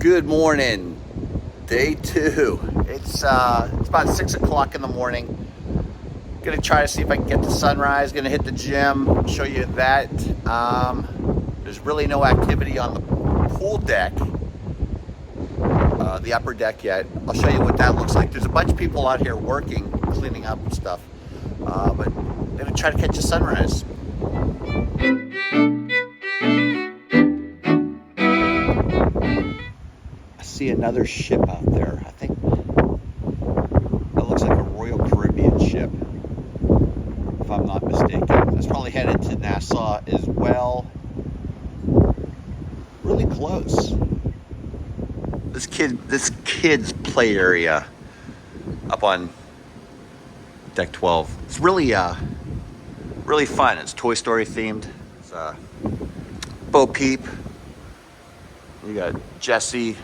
Good morning, day two. It's about 6 o'clock in the morning. Gonna try to see if I can get the sunrise. Gonna hit the gym, show you that. There's really no activity on the pool deck, the upper deck yet. I'll show you what that looks like. There's a bunch of people out here working, cleaning up and stuff. But I'm gonna try to catch a sunrise. I see another ship out there. I think that looks like a Royal Caribbean ship, if I'm not mistaken. That's probably headed to Nassau as well. Really close. This kid's play area up on deck 12. It's really really fun. It's Toy Story themed. It's Bo Peep. You got Jesse,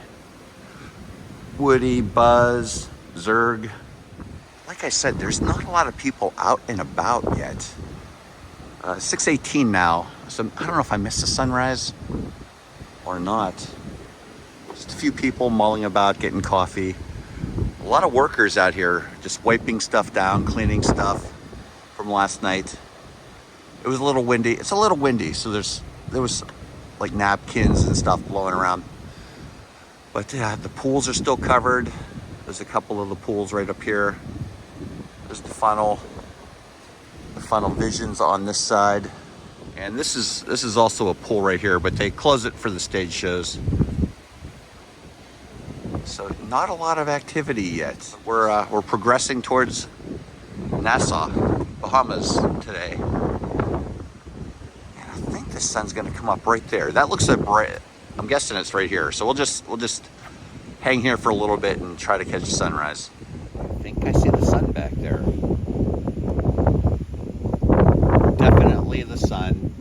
Woody, Buzz, Zurg. Like I said, there's not a lot of people out and about yet. 6:18 now, so I don't know if I missed the sunrise or not. Just a few people mulling about, getting coffee. A lot of workers out here just wiping stuff down, cleaning stuff from last night. It was a little windy. It's a little windy, so there was like napkins and stuff blowing around. But yeah, the pools are still covered. There's a couple of the pools right up here. There's the funnel visions on this side. And this is also a pool right here, but they close it for the stage shows. So not a lot of activity yet. We're progressing towards Nassau, Bahamas today. And I think the sun's gonna come up right there. That looks like bright. I'm guessing it's right here. So we'll just hang here for a little bit and try to catch the sunrise. I think I see the sun back there. Definitely the sun.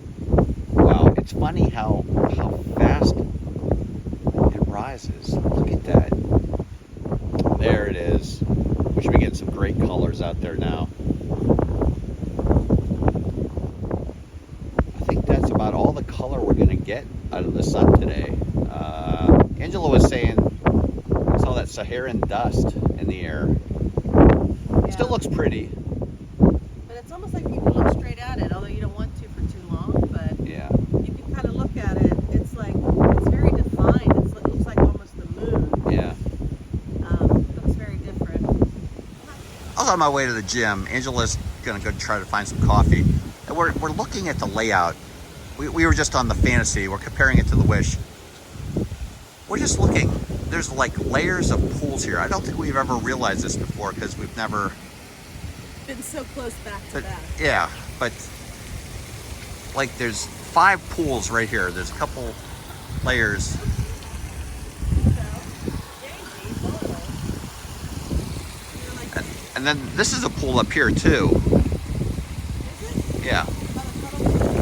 Wow, it's funny how fast it rises. Look at that. There it is. We should be getting some great colors out there now. I think that's about all the color we're gonna get out of the sun today. Angela was saying I saw that Saharan dust in the air. It still looks pretty. But it's almost like you can look straight at it, although you don't want to for too long, but Yeah. you can kind of look at it. It's like, it's very defined. It looks like almost the moon. Yeah. Looks very different. I was on my way to the gym. Angela's gonna go try to find some coffee. And we're looking at the layout. We were just on the Fantasy. We're comparing it to the Wish. We're just looking. There's like layers of pools here. I don't think we've ever realized this before because we've never Been so close back to back. Yeah, but like there's 5 pools right here. There's a couple layers. And then this is a pool up here too. Yeah.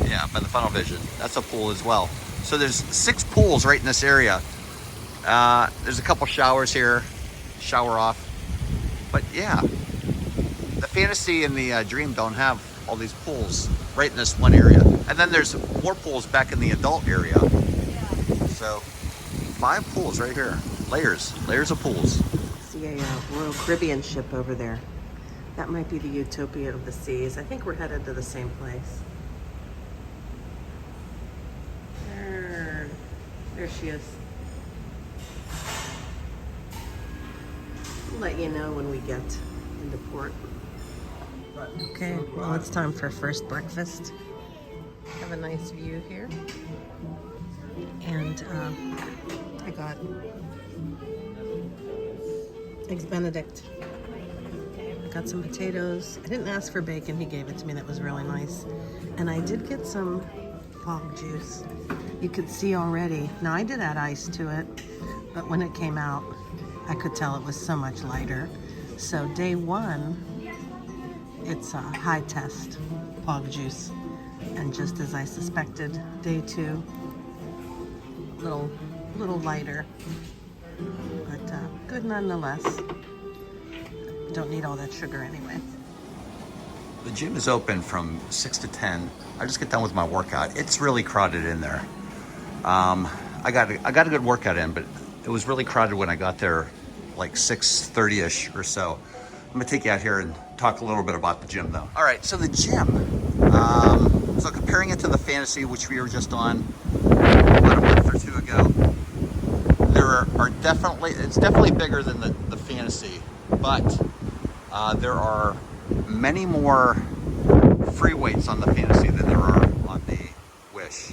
Yeah, by the funnel vision. That's a pool as well. So there's 6 pools right in this area. There's a couple showers here, shower off. But yeah, the Fantasy and the Dream don't have all these pools right in this one area. And then there's more pools back in the adult area. Yeah. So 5 pools right here. Layers of pools. See a Royal Caribbean ship over there. That might be the Utopia of the Seas. I think we're headed to the same place. There she is. We'll let you know when we get into port. Okay, well, it's time for first breakfast. Have a nice view here. And I got Eggs Benedict. I got some potatoes. I didn't ask for bacon. He gave it to me. That was really nice. And I did get some fog juice. You could see already. Now, I did add ice to it, but when it came out, I could tell it was so much lighter. So day 1, it's a high test fog juice. And just as I suspected, day 2, little lighter, but good nonetheless. Don't need all that sugar anyway. The gym is open from 6 to 10. I just get done with my workout. It's really crowded in there. I got a good workout in, but It was really crowded when I got there, like 6:30ish or so. I'm gonna take you out here and talk a little bit about the gym though. All right, so the gym. So comparing it to the Fantasy, which we were just on about a month or two ago, it's definitely bigger than the Fantasy, but there are many more free weights on the Fantasy than there are on the Wish.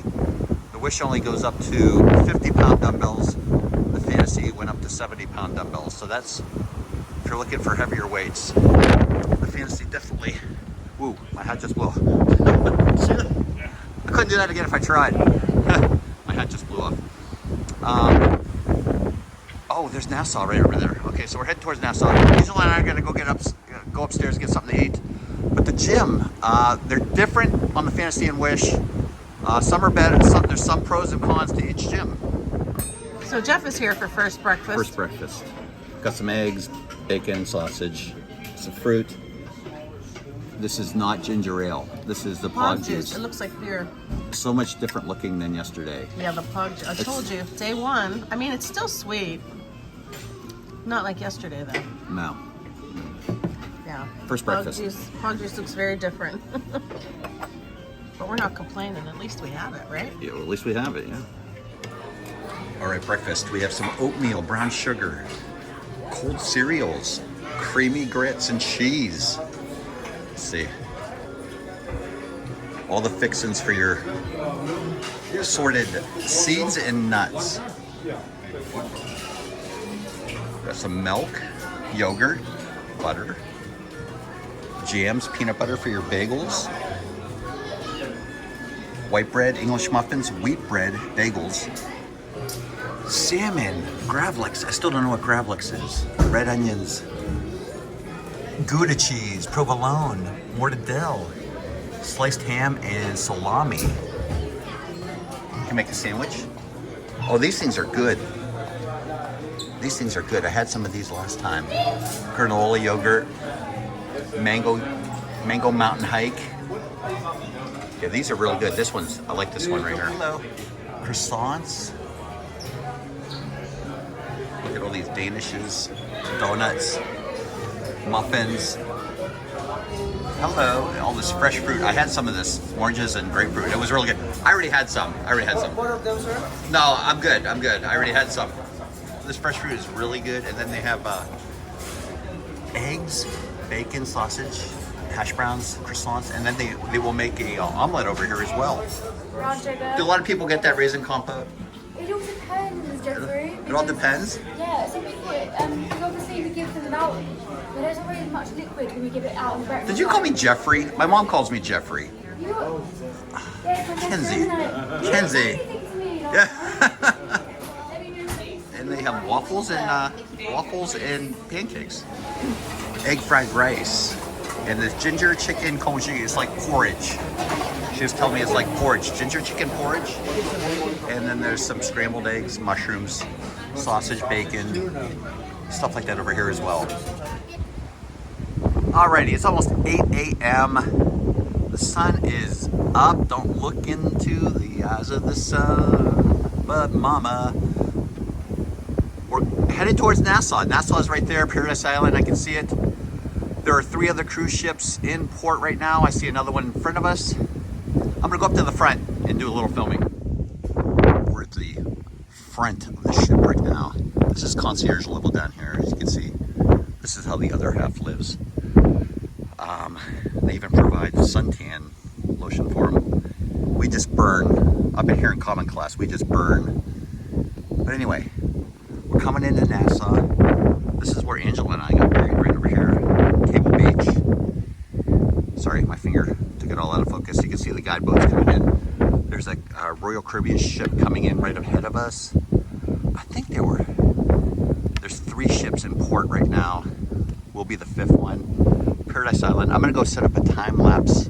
The Wish only goes up to 50-pound dumbbells. The Fantasy went up to 70-pound dumbbells. So that's, if you're looking for heavier weights, the Fantasy definitely, woo, my hat just blew. I couldn't do that again if I tried. My hat just blew off. Oh, there's Nassau right over there. Okay, so we're heading towards Nassau. Angela and I are gonna go upstairs and get something to eat. But the gym, they're different on the Fantasy and Wish. Some are better. There's some pros and cons to each gym. So Jeff is here for first breakfast. First breakfast. Got some eggs, bacon, sausage, some fruit. This is not ginger ale. This is the pog juice. It looks like beer. So much different looking than yesterday. Yeah, the pog juice. I told you, day one. I mean, it's still sweet. Not like yesterday, though. No. Yeah. First breakfast. Pog juice looks very different. But we're not complaining. At least we have it, right? Yeah, well, at least we have it, yeah. All right, breakfast. We have some oatmeal, brown sugar, cold cereals, creamy grits, and cheese. Let's see. All the fixins for your assorted seeds and nuts. Got some milk, yogurt, butter, jams, peanut butter for your bagels, white bread, English muffins, wheat bread, bagels, salmon, gravlax. I still don't know what gravlax is. Red onions, Gouda cheese, provolone, mortadelle, sliced ham, and salami. You can make a sandwich. Oh, these things are good. These things are good. I had some of these last time. Granola yogurt, mango mountain hike. Yeah, these are really good. I like this one right here. Hello. Croissants. Look at all these Danishes, donuts, muffins. Hello. All this fresh fruit. I had some of this, oranges and grapefruit. It was really good. I already had some. What of them, sir? No, I'm good. I already had some. This fresh fruit is really good. And then they have eggs, bacon, sausage, hash browns, croissants, and then they will make a omelet over here as well. Brown sugar. Do a lot of people get that raisin compote? It all depends, Jeffrey. It all depends? Yeah, some people, because obviously we give them out, but there's not really much liquid when we give it out in the breakfast. Did you call me Jeffrey? My mom calls me Jeffrey. You know, yeah, it's my Kenzie. best Kenzie. friend. To me, Yeah. And they have waffles and pancakes. Egg fried rice. And this ginger chicken congee is like porridge. She was telling me it's like porridge, ginger chicken porridge. And then there's some scrambled eggs, mushrooms, sausage, bacon, stuff like that over here as well. Alrighty, it's almost 8 a.m. The sun is up. Don't look into the eyes of the sun, but mama. We're headed towards Nassau. Nassau is right there, Paradise Island, I can see it. There are 3 other cruise ships in port right now. I see another one in front of us. I'm gonna go up to the front and do a little filming. We're at the front of the ship right now. This is concierge level down here, as you can see. This is how the other half lives. They even provide suntan lotion for them. We just burn. I've been here in common class. We just burn. But anyway, we're coming into Nassau. This is where Angela and I got married, right over here, Cable Beach. Sorry, my finger took it all out of focus. You can see the guideboats coming in. There's a Royal Caribbean ship coming in right ahead of us. I think there's 3 ships in port right now. We'll be the 5th one. Paradise Island. I'm gonna go set up a time lapse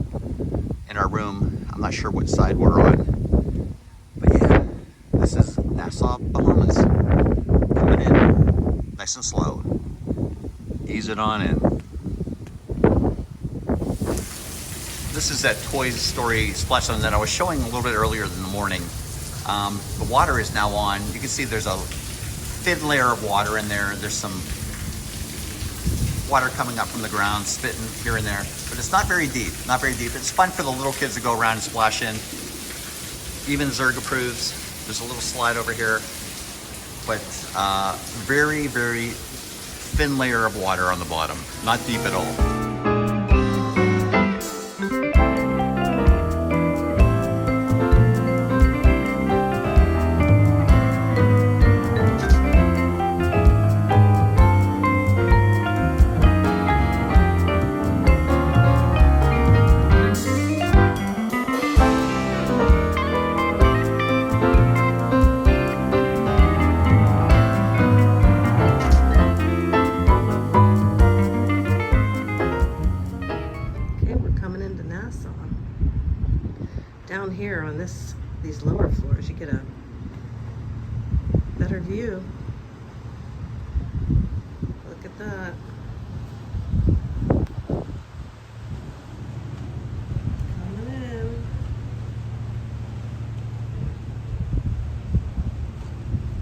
in our room. I'm not sure what side we're on. But yeah, this is Nassau, Bahamas. Coming in nice and slow. Ease it on in. This is that Toy Story splash zone that I was showing a little bit earlier in the morning. The water is now on. You can see there's a thin layer of water in there. There's some water coming up from the ground, spitting here and there, but it's not very deep, not very deep. It's fun for the little kids to go around and splash in. Even Zerg approves. There's a little slide over here, but very, very thin layer of water on the bottom, not deep at all. Nassau. Down here on these lower floors, you get a better view. Look at that. Coming in.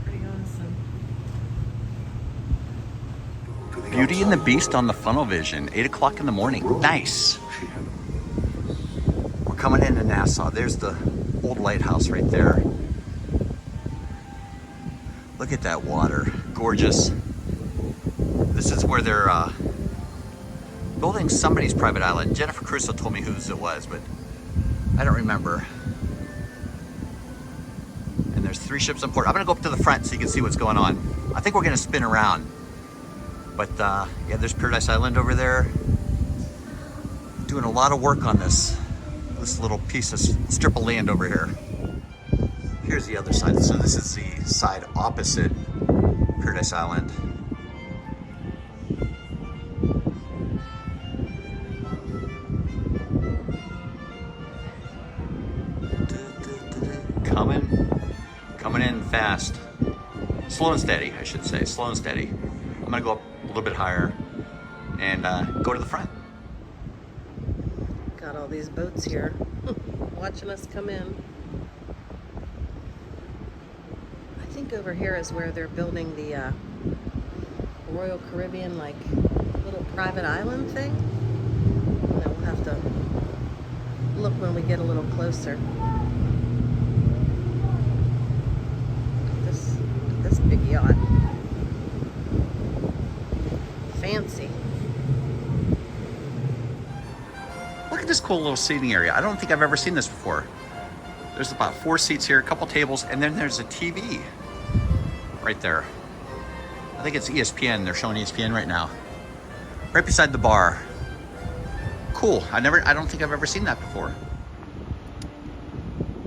Pretty awesome. Beauty and the Beast on the funnel vision, 8 o'clock in the morning. Nice. Coming into Nassau. There's the old lighthouse right there. Look at that water. Gorgeous. This is where they're building somebody's private island. Jennifer Crusoe told me whose it was, but I don't remember. And there's 3 ships in port. I'm gonna go up to the front so you can see what's going on. I think we're gonna spin around. But yeah, there's Paradise Island over there. Doing a lot of work on this little piece of strip of land over here. Here's the other side. So this is the side opposite Paradise Island. Coming in fast. Slow and steady, I should say. Slow and steady. I'm gonna go up a little bit higher and go to the front. Got all these boats here watching us come in. I think over here is where they're building the Royal Caribbean, like, little private island thing. You know, we'll have to look when we get a little closer. This big yacht. Fancy. Look at this cool little seating area. I don't think I've ever seen this before. There's about 4 seats here, a couple tables, and then there's a TV right there. I think it's ESPN. They're showing ESPN right now. Right beside the bar. Cool. I don't think I've ever seen that before.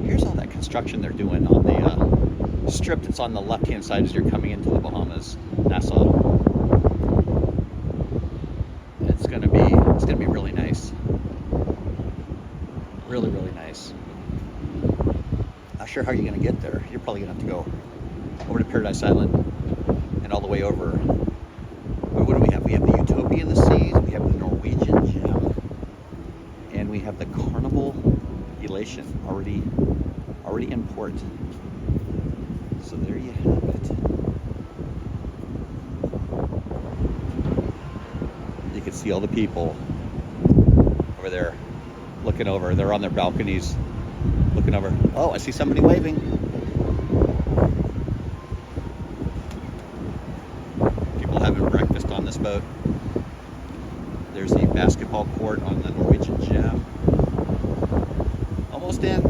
Here's all that construction they're doing on the strip that's on the left-hand side as you're coming into the Bahamas, Nassau. It's gonna be really nice. Really, really nice. Not sure how you're gonna get there. You're probably gonna have to go over to Paradise Island and all the way over. What do we have? We have the Utopia of the Seas, we have the Norwegian Gem, and we have the Carnival Elation already in port. So there you have it. You can see all the people over there looking over. They're on their balconies looking over. Oh, I see somebody waving. People having breakfast on this boat. There's the basketball court on the Norwegian Gem. Almost in.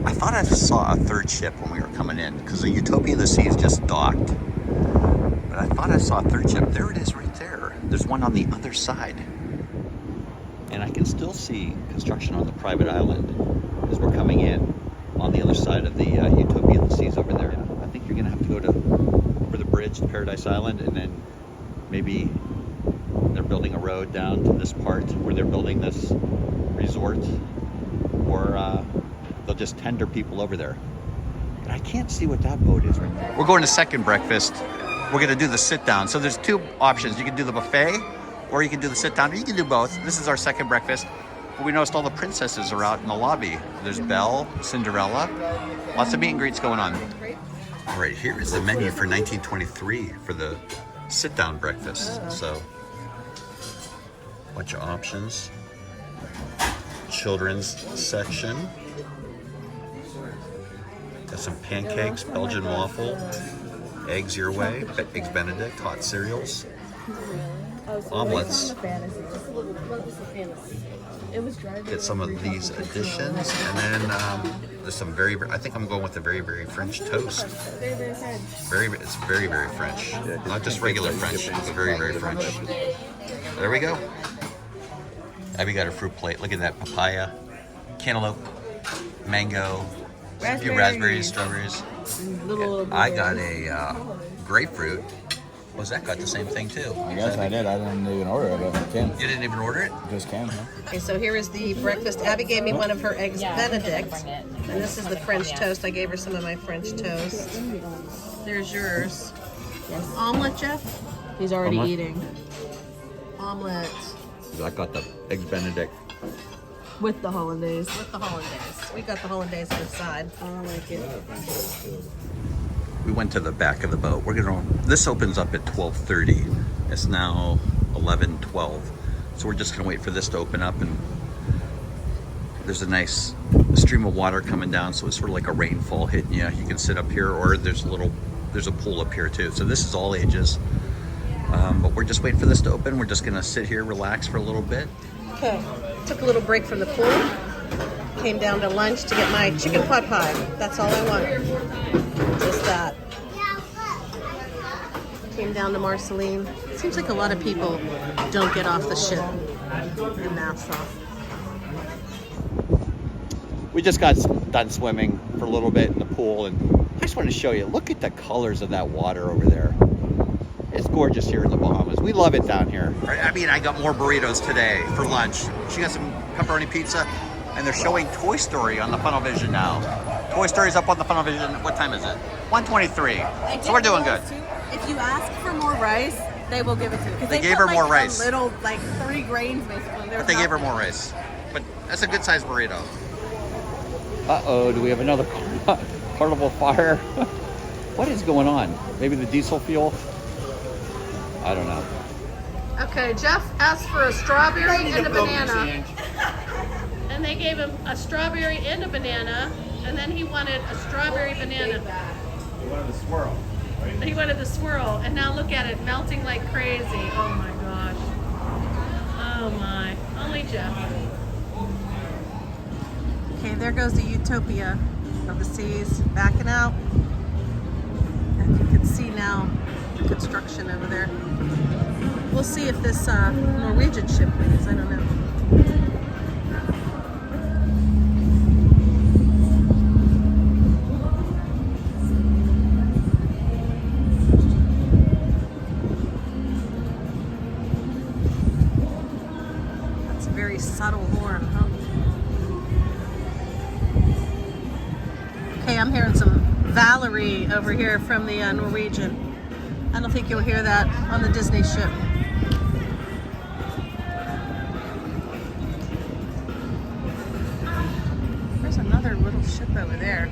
I thought I saw a 3rd ship when we were coming in because the Utopia of the Seas just docked. But I thought I saw a 3rd ship. There it is right there. There's one on the other side. And I can still see construction on the private island as we're coming in on the other side of the Utopia of the Seas over there. I think you're gonna have to go over the bridge to Paradise Island, and then maybe they're building a road down to this part where they're building this resort, or they'll just tender people over there. But I can't see what that boat is right there. We're going to second breakfast. We're gonna do the sit down. So there's 2 options. You can do the buffet, or you can do the sit down, or you can do both. This is our second breakfast. But we noticed all the princesses are out in the lobby. There's Belle, Cinderella, lots of meet and greets going on. All right, here is the menu for 1923 for the sit-down breakfast. So, bunch of options. Children's section. Got some pancakes, Belgian waffle, eggs your way, eggs Benedict, hot cereals, omelets. Get some of these additions, and then there's some I think I'm going with the very, very French toast. It's very, very French. Not just regular French, it's very, very French. There we go. Abby got her fruit plate. Look at that papaya, cantaloupe, mango, a few raspberries, strawberries. I got a grapefruit. Oh, Zach got the same thing too. I guess I did. I didn't even order it, but Kim. You didn't even order it? Just Kim, huh? Okay, so here is the breakfast. Abby gave me one of her eggs Benedict. And this is the French toast. I gave her some of my French toast. There's yours. Yes. Omelet, Jeff? He's already Omelet? eating. Omelet I got the eggs Benedict. with the hollandaise. with the hollandaise. We got the hollandaise on the side. I don't like it. We went to the back of the boat. This opens up at 12:30. It's now 11:12. So we're just gonna wait for this to open up, and there's a nice stream of water coming down, so it's sort of like a rainfall hitting you. You can sit up here, or there's a pool up here too. So this is all ages. But we're just waiting for this to open. We're just gonna sit here, relax for a little bit. Okay, took a little break from the pool. Came down to lunch to get my chicken pot pie. That's all I want. Just that. Came down to Marceline. Seems like a lot of people don't get off the ship in Nassau. We just got done swimming for a little bit in the pool, and I just want to show you. Look at the colors of that water over there. It's gorgeous here in the Bahamas. We love it down here. I mean, I got more burritos today for lunch. She got some pepperoni pizza, and they're showing Toy Story on the Funnel Vision now. Toy Story's up on the Funnel Vision. What time is it? 1:23. So we're doing good. If you ask for more rice, they will give it to you. 'Cause They gave her put, more like, rice. A little, like 3 grains basically. But they gave her more rice. But that's a good sized burrito. Uh-oh, do we have another carnival fire? What is going on? Maybe the diesel fuel? I don't know. Okay, Jeff asked for a strawberry and a banana. And they gave him a strawberry and a banana, and then he wanted a strawberry banana. He wanted the swirl. He wanted the swirl, and now look at it melting like crazy. Oh my gosh. Oh my. Only Jeff. Okay, there goes the utopia of the seas, backing out. And you can see now the construction over there. We'll see if this Norwegian ship leaves, I don't know. That's a very subtle horn, huh? Okay, I'm hearing some Valerie over here from the Norwegian. I don't think you'll hear that on the Disney ship. There's another little ship over there.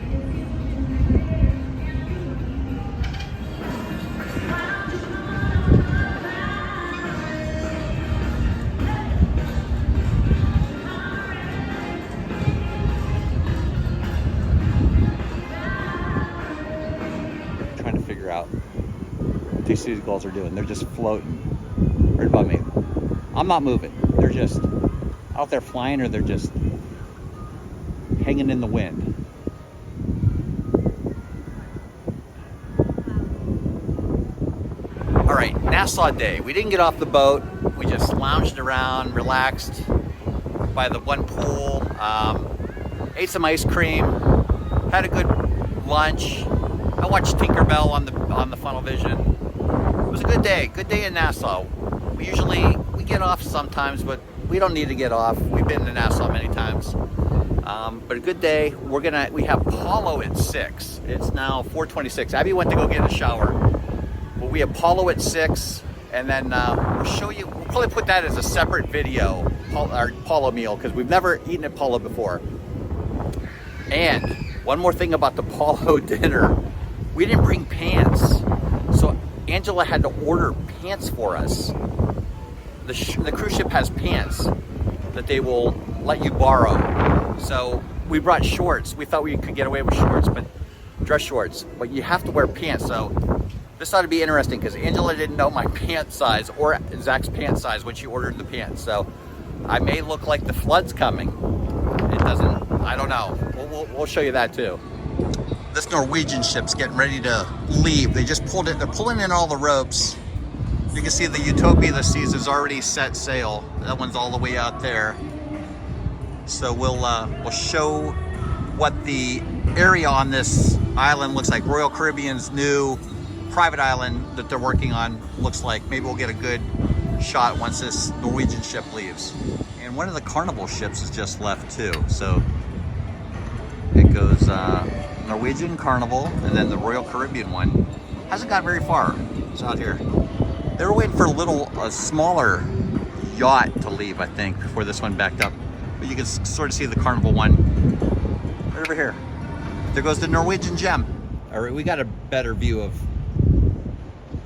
Trying to figure out what these seagulls are doing. They're just floating right above me. I'm not moving. They're just out there flying, or they're just hanging in the wind. All right, Nassau day. We didn't get off the boat. We just lounged around, relaxed by the one pool, ate some ice cream, had a good lunch. I watched Tinkerbell on the Funnel Vision. It was a good day in Nassau. We get off sometimes, but we don't need to get off. We've been to Nassau many times. But a good day. We have Polo at 6. It's now 4:26. Abby went to go get a shower. But we have Polo at 6, and then we'll show you. We'll probably put that as a separate video, our Polo meal, because we've never eaten at Polo before. And one more thing about the Polo dinner. we didn't bring pants. So Angela had to order pants for us. The cruise ship has pants that they will let you borrow. So we brought shorts. We thought we could get away with shorts, but dress shorts, but you have to wear pants. So this ought to be interesting because Angela didn't know my pant size or Zach's pant size when she ordered the pants. So I may look like the flood's coming. It doesn't, I don't know. We'll show you that too. This Norwegian ship's getting ready to leave. They just pulled it, they're pulling in all the ropes. You can see the Utopia of the Seas has already set sail. That one's all the way out there. So we'll show what the area on this island looks like. Royal Caribbean's new private island that they're working on looks like. Maybe we'll get a good shot once this Norwegian ship leaves. And one of the Carnival ships has just left too. So it goes Norwegian Carnival, and then the Royal Caribbean one hasn't got very far. It's out here. They were waiting for a smaller yacht to leave, I think, before this one backed up. But you can sort of see the Carnival one right over here. There goes the Norwegian Gem. All right, we got a better view of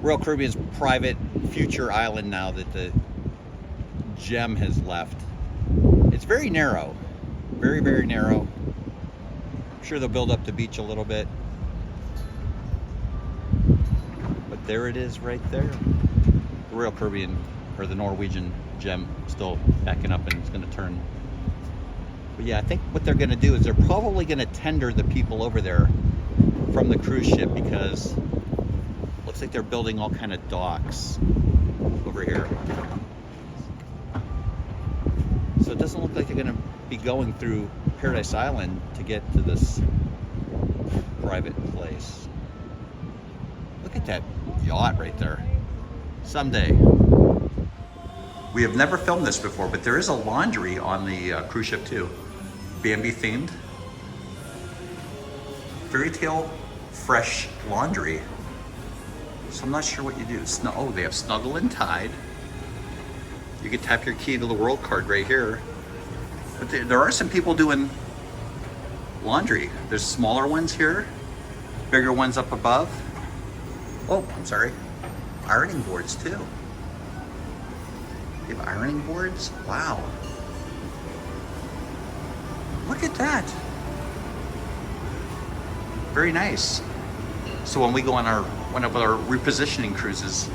Royal Caribbean's private future island now that the Gem has left. It's very narrow, very, very narrow. I'm sure they'll build up the beach a little bit. But there it is right there. The Royal Caribbean, or the Norwegian Gem, still backing up and it's gonna turn. But yeah, I think what they're gonna do is they're probably gonna tender the people over there from the cruise ship, because it looks like they're building all kind of docks over here. So it doesn't look like they're gonna be going through Paradise Island to get to this private place. Look at that yacht right there. Someday. We have never filmed this before, but there is a laundry on the cruise ship too. Bambi themed. Fairy Tale fresh laundry. So I'm not sure what you do. Oh, they have Snuggle and Tide. You can tap your key to the world card right here. But there are some people doing laundry. There's smaller ones here, bigger ones up above. Oh, I'm sorry. Ironing boards too. You have ironing boards? Wow. Look at that. Very nice. So when we go on one of our repositioning cruises,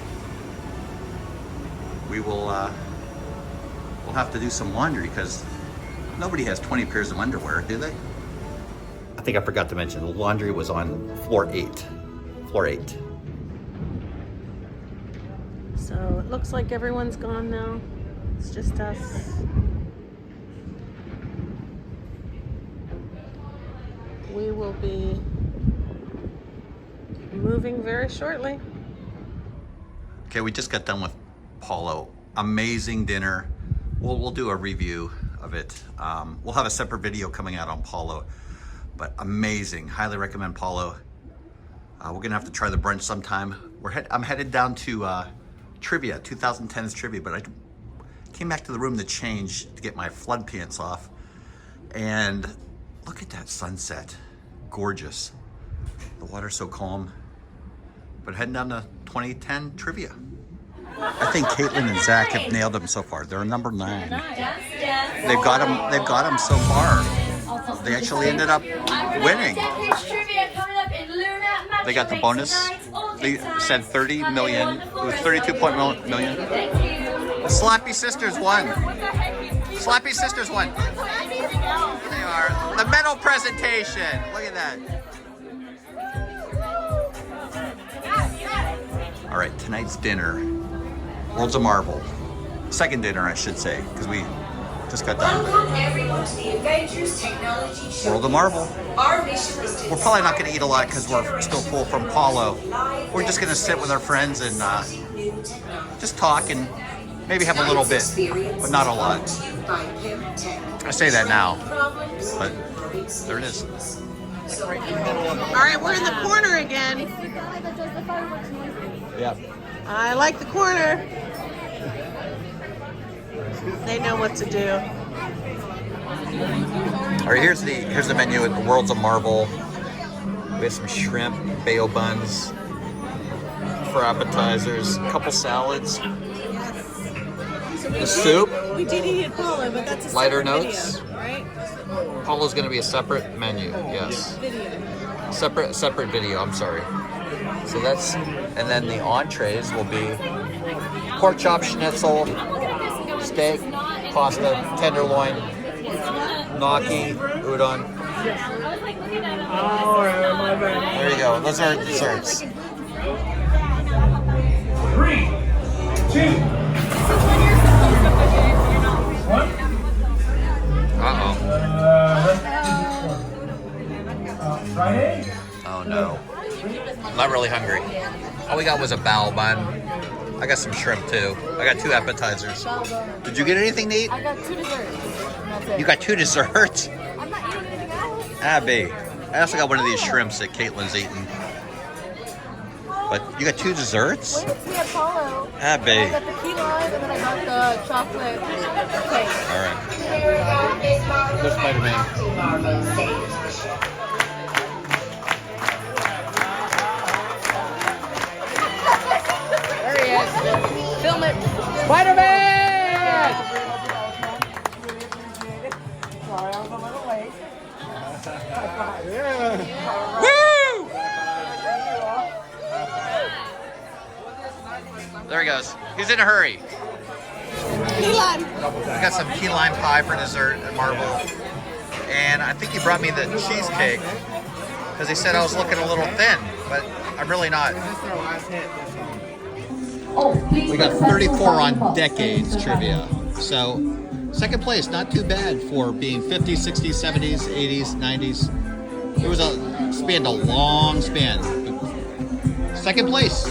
we will we'll have to do some laundry, because nobody has 20 pairs of underwear, do they? I think I forgot to mention the laundry was on floor 8. Floor 8. So it looks like everyone's gone now. It's just us. We will be moving very shortly. Okay, we just got done with Paulo. Amazing dinner. We'll do a review of it. We'll have a separate video coming out on Paulo, but amazing. Highly recommend Paulo. We're gonna have to try the brunch sometime. I'm headed down to Trivia, 2010's Trivia, but I came back to the room to change to get my flood pants off, and look at that sunset. Gorgeous. The water's so calm. But heading down to 2010 Trivia. I think Caitlin and Zach have nailed them so far. They're number 9. They've got them so far. They actually ended up winning. They got the bonus. They said 30 million. It was 32 million. The Slappy Sisters won. Slappy Sisters won. They are. The medal presentation. Look at that. All right, tonight's dinner. Worlds of Marvel. Second dinner, I should say, because we just got done. Welcome everyone to the Adventures Technology Show. World of Marvel. Our mission is to We're probably not going to eat a lot because we're still full from Paulo. We're just going to sit with our friends and just talk and maybe have a little bit, but not a lot. I say that now, but there it is. All right, we're in the corner again. Yeah. I like the corner. They know what to do. All right, here's the menu at the Worlds of Marvel. We have some shrimp, bayo buns for appetizers, a couple salads, the soup, We did eat at Polo, but that's a lighter separate notes. video, right? Polo's gonna be a separate menu, yes. Video. Separate video, I'm sorry. So that's, and then the entrees will be pork chop, schnitzel, steak, pasta, tenderloin, gnocchi, udon. There you go, those are desserts. 3, 2, 1. Uh-oh. Friday. Oh no. I'm not really hungry. All we got was a bao bun. I got some shrimp too. I got 2 appetizers. Did you get anything to eat? I got 2 desserts. That's it. You got 2 desserts? I'm not eating anything else. Abby. I also got one of these shrimps that Caitlin's eating. But you got 2 desserts? Wait till we have Polo. Abby. I got the key lime and then I got the chocolate cake. All right. There's Spider-Man. There he is. Film it. Spider-Man! Woo! There he goes. He's in a hurry. Key lime. I got some key lime pie for dessert at Marble. And I think he brought me the cheesecake because he said I was looking a little thin, but I'm really not. We got 34 on decades trivia. So second place, not too bad for being 50s, 60s, 70s, 80s, 90s. It was spanned a long span. Second place.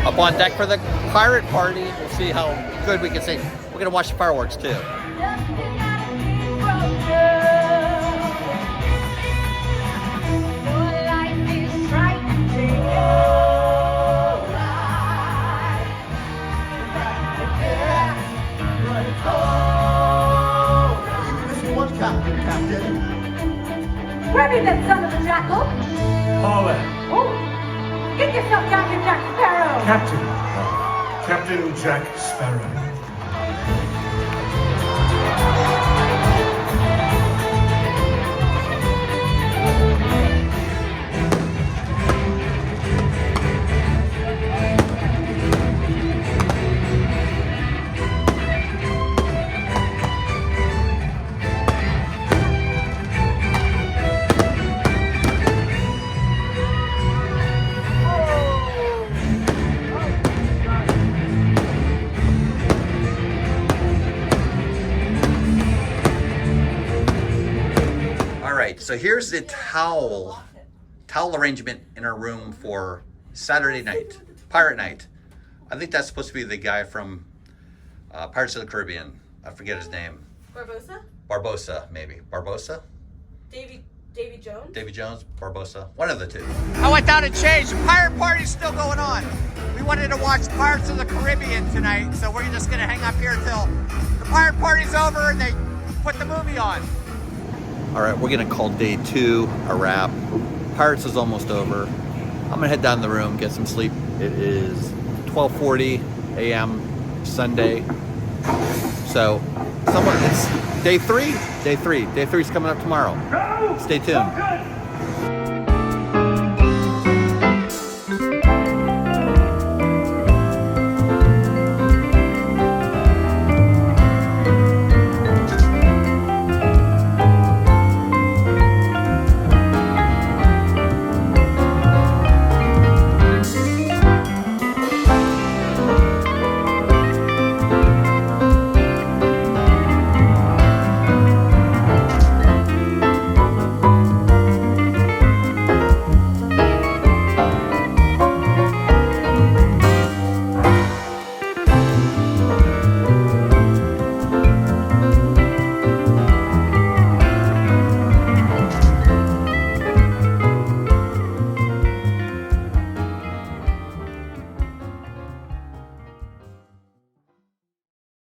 Up on deck for the pirate party. We'll see how good we can sing. We're gonna watch the fireworks too. Grab you that son of a jackal. Paula. Oh, get yourself down here, Jack Sparrow. Captain Jack Sparrow. So here's the towel arrangement in our room for Saturday night, Pirate Night. I think that's supposed to be the guy from Pirates of the Caribbean. I forget his name. Barbosa, maybe. Barbosa? Davy Jones. Davy Jones, Barbosa, one of the two. I went down and changed. The pirate party's still going on. We wanted to watch Pirates of the Caribbean tonight, so we're just gonna hang up here until the pirate party's over and they put the movie on. All right, we're gonna call day 2 a wrap. Pirates is almost over. I'm gonna head down the room, get some sleep. It is 12:40 a.m. Sunday. So, it's day 3. Day 3 is coming up tomorrow. Stay tuned.